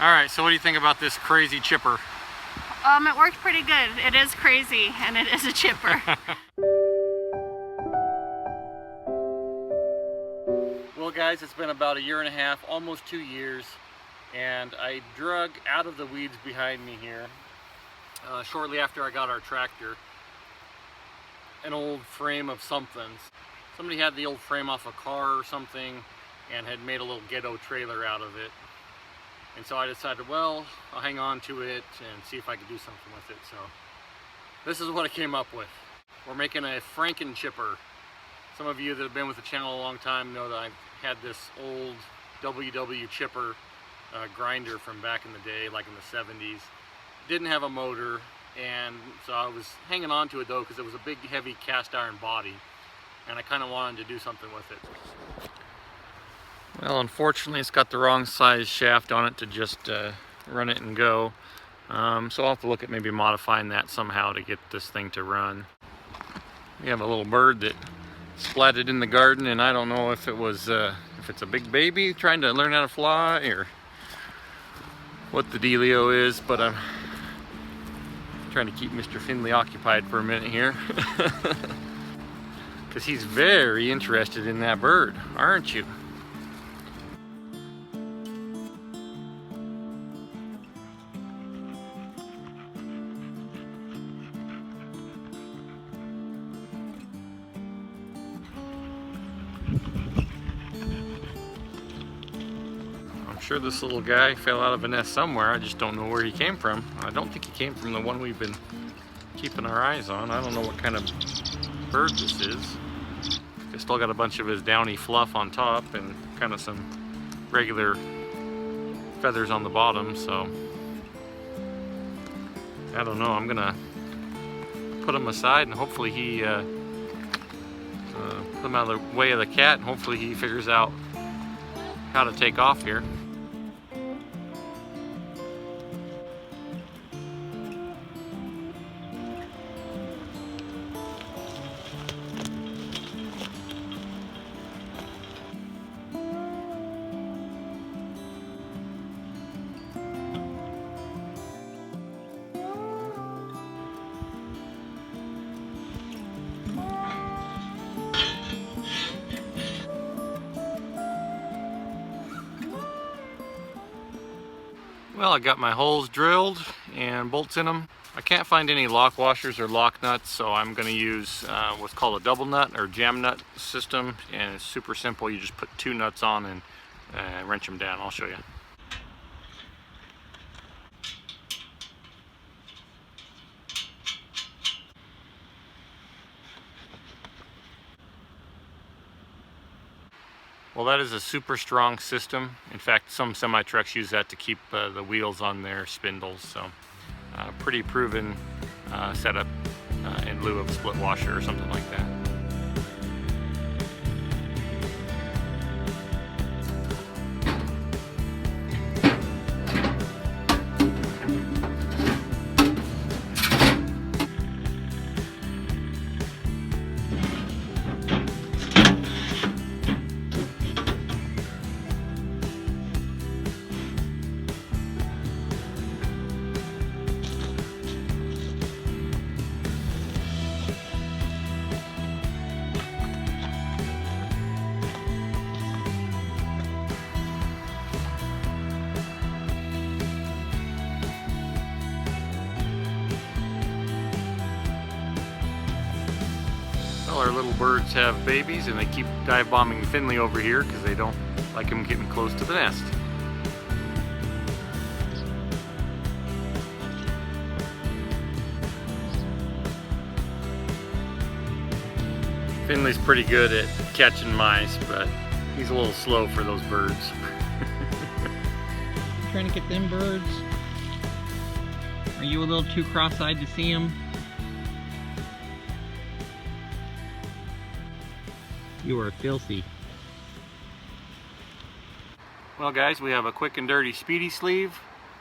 Alright, so what do you think about this crazy chipper? It worked pretty good. It is crazy, and it is a chipper. Well guys, it's been about a year and a half, almost 2 years, and I drug out of the weeds behind me here, shortly after I got our tractor, an old frame of something. Somebody had the old frame off a car or something and had made a little ghetto trailer out of it. And so I decided, well, I'll hang on to it and see if I can do something with it. So this is what I came up with. We're making a FrankenChipper. Some of you that have been with the channel a long time know that I've had this old WW chipper grinder from back in the day, like in the 70s. Didn't have a motor, and so I was hanging on to it though because it was a big heavy cast iron body, and I kind of wanted to do something with it. Well, unfortunately it's got the wrong size shaft on it to just run it and go, so I'll have to look at maybe modifying that somehow to get this thing to run. We have a little bird that splatted in the garden, and I don't know if it was if it's a big baby trying to learn how to fly or what the dealio is, but I'm trying to keep Mr. Finley occupied for a minute here because he's very interested in that bird, aren't you? I'm sure this little guy fell out of a nest somewhere. I just don't know where he came from. I don't think he came from the one we've been keeping our eyes on. I don't know what kind of bird this is. He's still got a bunch of his downy fluff on top and kind of some regular feathers on the bottom, so I don't know. I'm gonna put him aside and hopefully he put him out of the way of the cat, and hopefully he figures out how to take off here. Well, I got my holes drilled and bolts in them. I can't find any lock washers or lock nuts, so I'm going to use what's called a double nut or jam nut system, and it's super simple. You just put 2 nuts on and wrench them down. I'll show you. Well, that is a super strong system. In fact, some semi-trucks use that to keep the wheels on their spindles. So pretty proven setup in lieu of a split washer or something like that. Well, our little birds have babies, and they keep dive bombing Finley over here because they don't like him getting close to the nest. Finley's pretty good at catching mice, but he's a little slow for those birds. Trying to get them birds? Are you a little too cross-eyed to see them? You are filthy. Well guys, we have a quick and dirty speedy sleeve.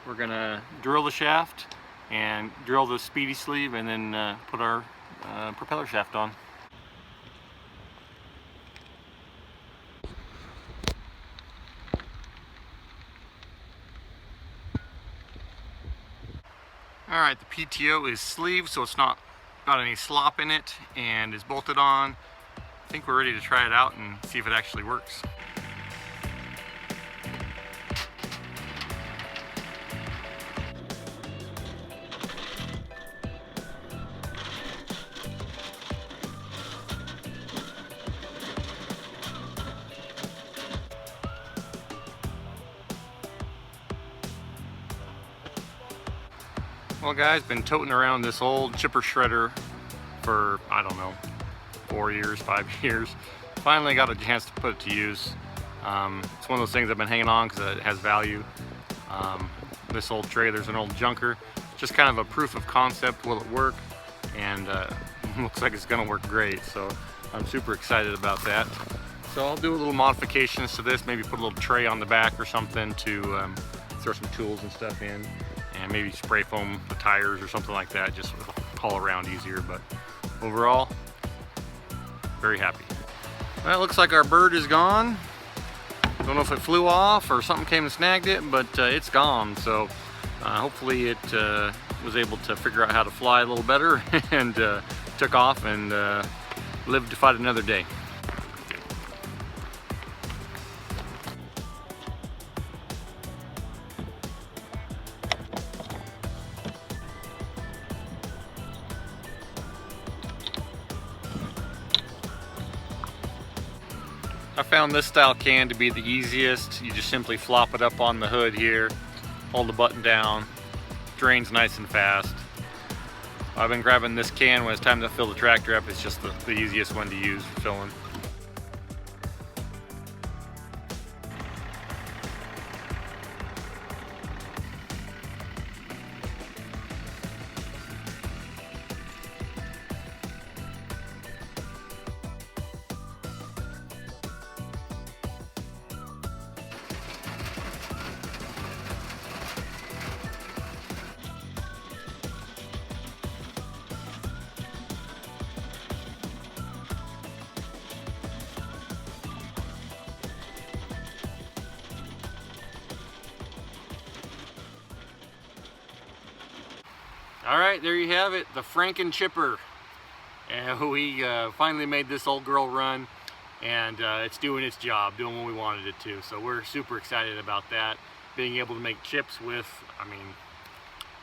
We're gonna drill the shaft and drill the speedy sleeve, and then put our propeller shaft on. Alright, the PTO is sleeved so it's not got any slop in it and is bolted on. I think we're ready to try it out and see if it actually works. Well guys, been toting around this old chipper shredder for, I don't know, 4 years, 5 years. Finally got a chance to put it to use. It's one of those things I've been hanging on because it has value. This old trailer's an old junker. Just kind of a proof of concept, will it work? And looks like it's gonna work great, so I'm super excited about that. So I'll do a little modifications to this, maybe put a little tray on the back or something to throw some tools and stuff in. And maybe spray foam the tires or something like that, just haul around easier. But overall, very happy. Well, it looks like our bird is gone. Don't know if it flew off or something came and snagged it, but it's gone. So hopefully it was able to figure out how to fly a little better and took off and lived to fight another day. I found this style can to be the easiest. You just simply flop it up on the hood here, hold the button down, drains nice and fast. I've been grabbing this can when it's time to fill the tractor up. It's just the easiest one to use for filling. All right, there you have it, the FrankenChipper. And we finally made this old girl run, and it's doing its job, doing what we wanted it to. So we're super excited about that. Being able to make chips with, I mean,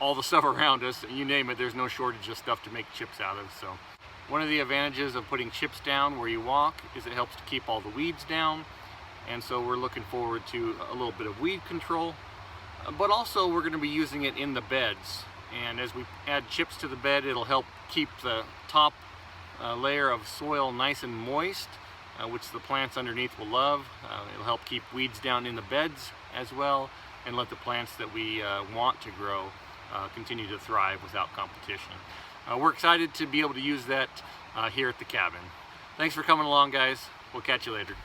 all the stuff around us, you name it, there's no shortage of stuff to make chips out of. So one of the advantages of putting chips down where you walk is it helps to keep all the weeds down. And so we're looking forward to a little bit of weed control, but also we're going to be using it in the beds. And as we add chips to the bed, it'll help keep the top layer of soil nice and moist, which the plants underneath will love. It'll help keep weeds down in the beds as well, and let the plants that we want to grow continue to thrive without competition. We're excited to be able to use that here at the cabin. Thanks for coming along, guys. We'll catch you later.